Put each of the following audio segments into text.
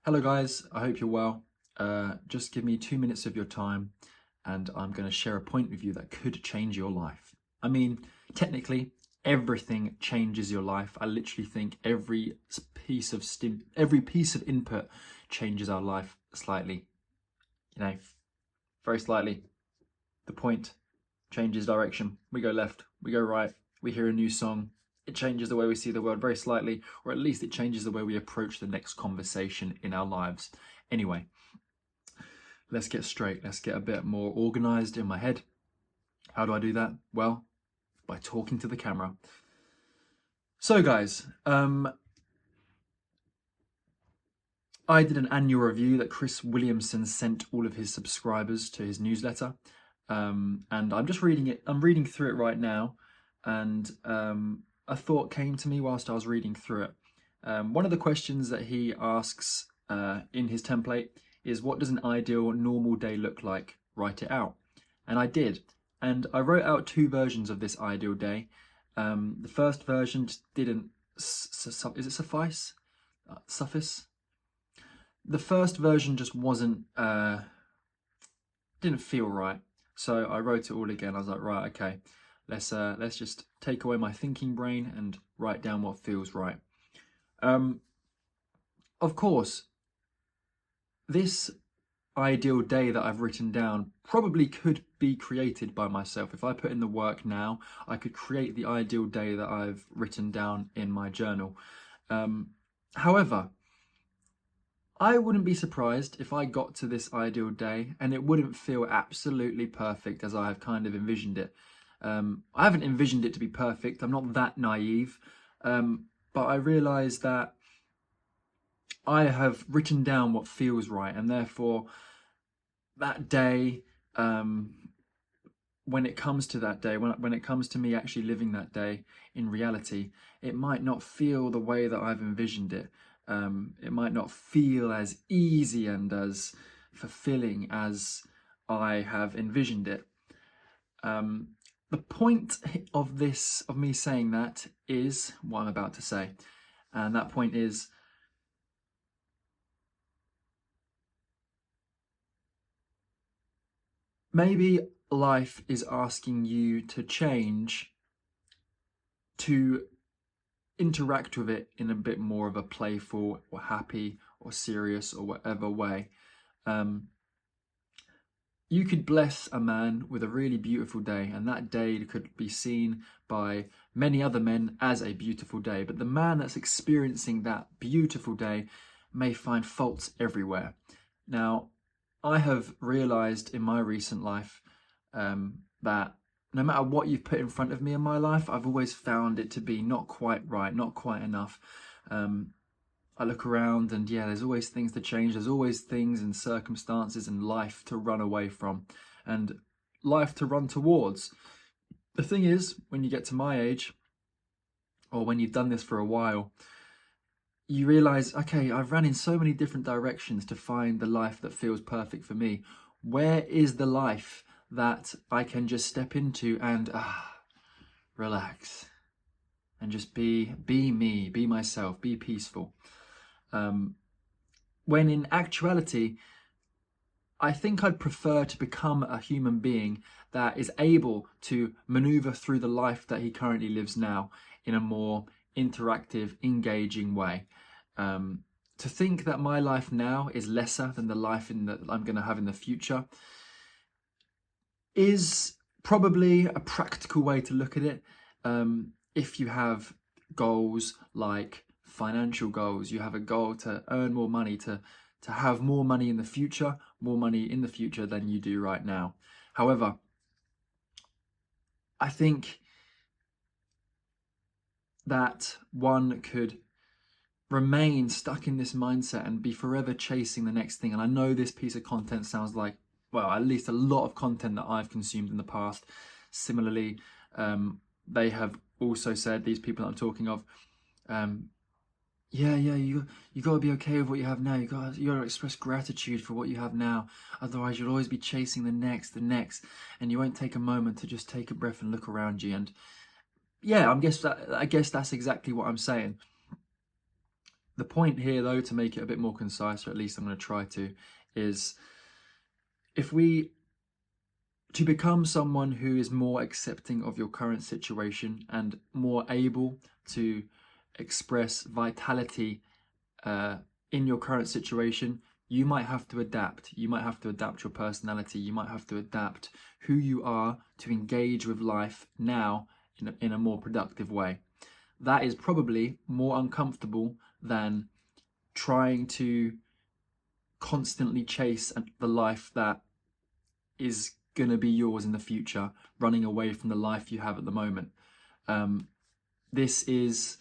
Hello guys, I hope you're well. Just give me 2 minutes of your time and I'm going to share a point with you that could change your life. I mean, technically, everything changes your life. I literally think every piece of input changes our life slightly. You know, very slightly. The point changes direction. We go left, we go right, we hear a new song. It changes the way we see the world very slightly, or at least it changes the way we approach the next conversation in our lives. Anyway, let's get straight. Let's get a bit more organized in my head. How do I do that? Well, by talking to the camera. So guys, I did an annual review that Chris Williamson sent all of his subscribers to his newsletter. And I'm just reading it. I'm reading through it right now. And a thought came to me whilst I was reading through it. One of the questions that he asks in his template is, what does an ideal normal day look like? Write it out. And I did. And I wrote out two versions of this ideal day. The first version just didn't, is it suffice? Suffice? The first version just wasn't, didn't feel right. So I wrote it all again. I was like, right, okay, let's just take away my thinking brain and write down what feels right. Of course, this ideal day that I've written down probably could be created by myself. If I put in the work now, I could create the ideal day that I've written down in my journal. However, I wouldn't be surprised if I got to this ideal day and it wouldn't feel absolutely perfect as I have kind of envisioned it. I haven't envisioned it to be perfect. I'm not that naive. But I realise that I have written down what feels right, and therefore that day, when it comes to that day, when it comes to me actually living that day in reality, it might not feel the way that I've envisioned it. It might not feel as easy and as fulfilling as I have envisioned it. The point of me saying that is what I'm about to say. And that point is, maybe life is asking you to change, to interact with it in a bit more of a playful or happy or serious or whatever way. You could bless a man with a really beautiful day, and that day could be seen by many other men as a beautiful day. But the man that's experiencing that beautiful day may find faults everywhere. Now, I have realized in my recent life that no matter what you've put in front of me in my life, I've always found it to be not quite right, not quite enough. I look around and yeah, there's always things to change. There's always things and circumstances and life to run away from and life to run towards. The thing is, when you get to my age, or when you've done this for a while, you realize, okay, I've ran in so many different directions to find the life that feels perfect for me. Where is the life that I can just step into and relax and just be me, be myself, be peaceful? When in actuality, I think I'd prefer to become a human being that is able to maneuver through the life that he currently lives now in a more interactive, engaging way. To think that my life now is lesser than the life that I'm going to have in the future is probably a practical way to look at it. If you have goals like financial goals, you have a goal to earn more money, to have more money in the future, than you do right now. However, I think that one could remain stuck in this mindset and be forever chasing the next thing. And I know this piece of content sounds like, well, at least a lot of content that I've consumed in the past. Similarly, they have also said, these people that I'm talking of, you got to be okay with what you have now. You got to express gratitude for what you have now. Otherwise, you'll always be chasing the next, and you won't take a moment to just take a breath and look around you. And yeah, I guess that's exactly what I'm saying. The point here, though, to make it a bit more concise, or at least I'm going to try to, is to become someone who is more accepting of your current situation and more able to express vitality in your current situation, you might have to adapt. You might have to adapt your personality. You might have to adapt who you are to engage with life now in a more productive way. That is probably more uncomfortable than trying to constantly chase the life that is going to be yours in the future, running away from the life you have at the moment. This is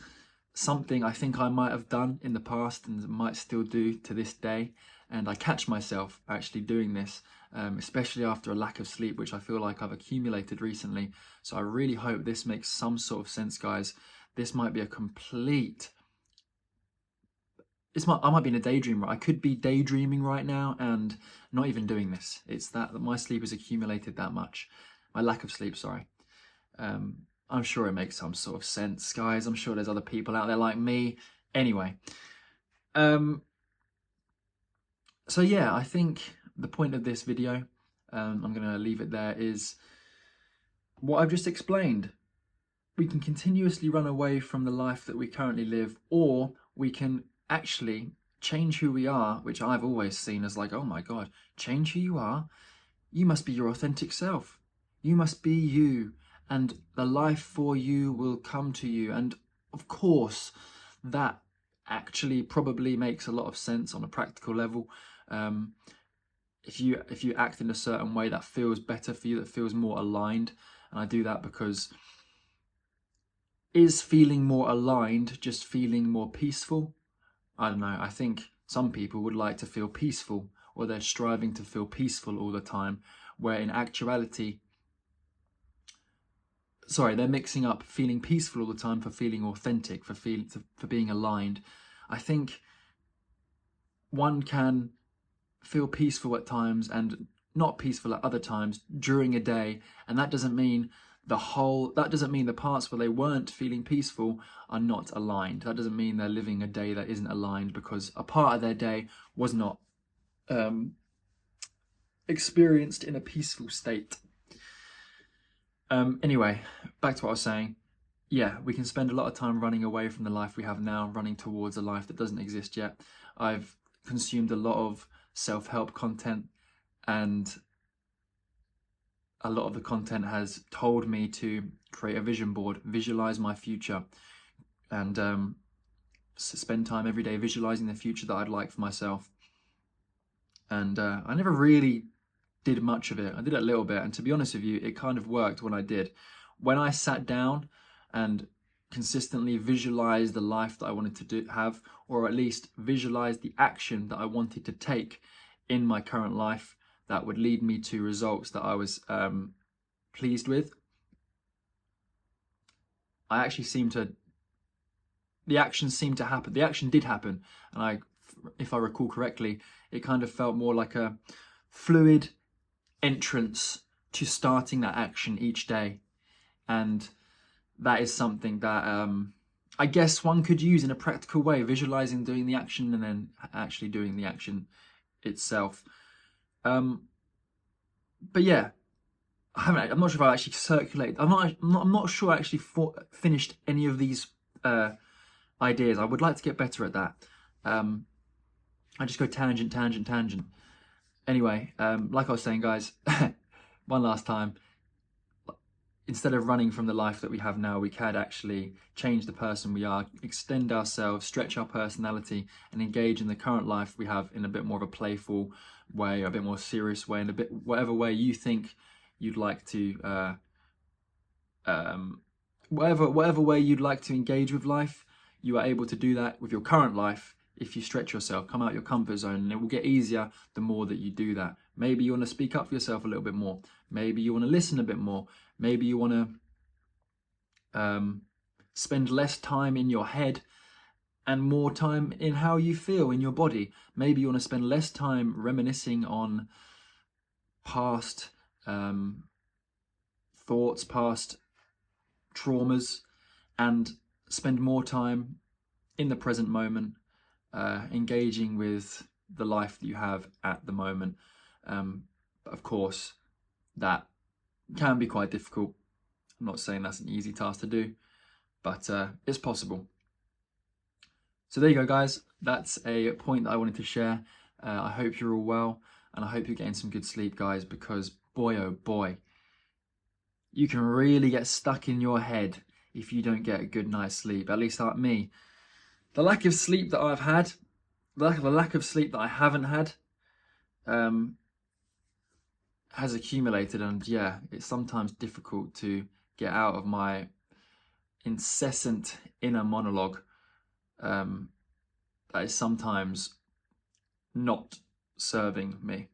something I think I might have done in the past and might still do to this day. And I catch myself actually doing this, especially after a lack of sleep, which I feel like I've accumulated recently. So I really hope this makes some sort of sense, guys. This might be a complete... I might be in a daydream. I could be daydreaming right now and not even doing this. It's that my sleep has accumulated that much. My lack of sleep, sorry. I'm sure it makes some sort of sense, guys. I'm sure there's other people out there like me. Anyway. So yeah, I think the point of this video, I'm going to leave it there, is what I've just explained. We can continuously run away from the life that we currently live, or we can actually change who we are, which I've always seen as like, oh my God, change who you are. You must be your authentic self. You must be you, and the life for you will come to you. And of course, that actually probably makes a lot of sense on a practical level. If you act in a certain way that feels better for you, that feels more aligned, and I do that because is feeling more aligned just feeling more peaceful? I don't know. I think some people would like to feel peaceful, or they're striving to feel peaceful all the time, where in actuality, they're mixing up feeling peaceful all the time for feeling authentic, for being aligned. I think one can feel peaceful at times and not peaceful at other times during a day, and that doesn't mean the parts where they weren't feeling peaceful are not aligned. That doesn't mean they're living a day that isn't aligned because a part of their day was not experienced in a peaceful state. Anyway, back to what I was saying. Yeah, we can spend a lot of time running away from the life we have now, running towards a life that doesn't exist yet. I've consumed a lot of self-help content, and a lot of the content has told me to create a vision board, visualize my future, and spend time every day visualizing the future that I'd like for myself. And I never really did much of it. I did a little bit, and to be honest with you, it kind of worked when I did. When I sat down and consistently visualized the life that I wanted to have, or at least visualize the action that I wanted to take in my current life that would lead me to results that I was pleased with, the action seemed to happen. The action did happen, and if I recall correctly, it kind of felt more like a fluid entrance to starting that action each day. And that is something that I guess one could use in a practical way, visualizing doing the action and then actually doing the action itself. But yeah, I'm not sure if I actually circulated. I'm not sure I actually finished any of these ideas. I would like to get better at that. I just go tangent. Anyway, like I was saying, guys, one last time. Instead of running from the life that we have now, we can actually change the person we are, extend ourselves, stretch our personality, and engage in the current life we have in a bit more of a playful way, a bit more serious way, in whatever way you think you'd like to, whatever way you'd like to engage with life. You are able to do that with your current life if you stretch yourself, come out your comfort zone, and it will get easier the more that you do that. Maybe you want to speak up for yourself a little bit more. Maybe you want to listen a bit more. Maybe you want to spend less time in your head and more time in how you feel in your body. Maybe you want to spend less time reminiscing on past thoughts, past traumas, and spend more time in the present moment engaging with the life that you have at the moment. But of course, that can be quite difficult. I'm not saying that's an easy task to do, but it's possible. So there you go, guys. That's a point that I wanted to share. I hope you're all well, and I hope you're getting some good sleep, guys, because boy, oh boy, you can really get stuck in your head if you don't get a good night's sleep, at least like me. The lack of sleep that I've had, the lack of sleep that I haven't had, has accumulated, and yeah, it's sometimes difficult to get out of my incessant inner monologue that is sometimes not serving me.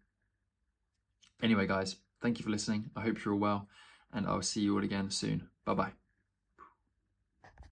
Anyway, guys, thank you for listening. I hope you're all well, and I'll see you all again soon. Bye bye.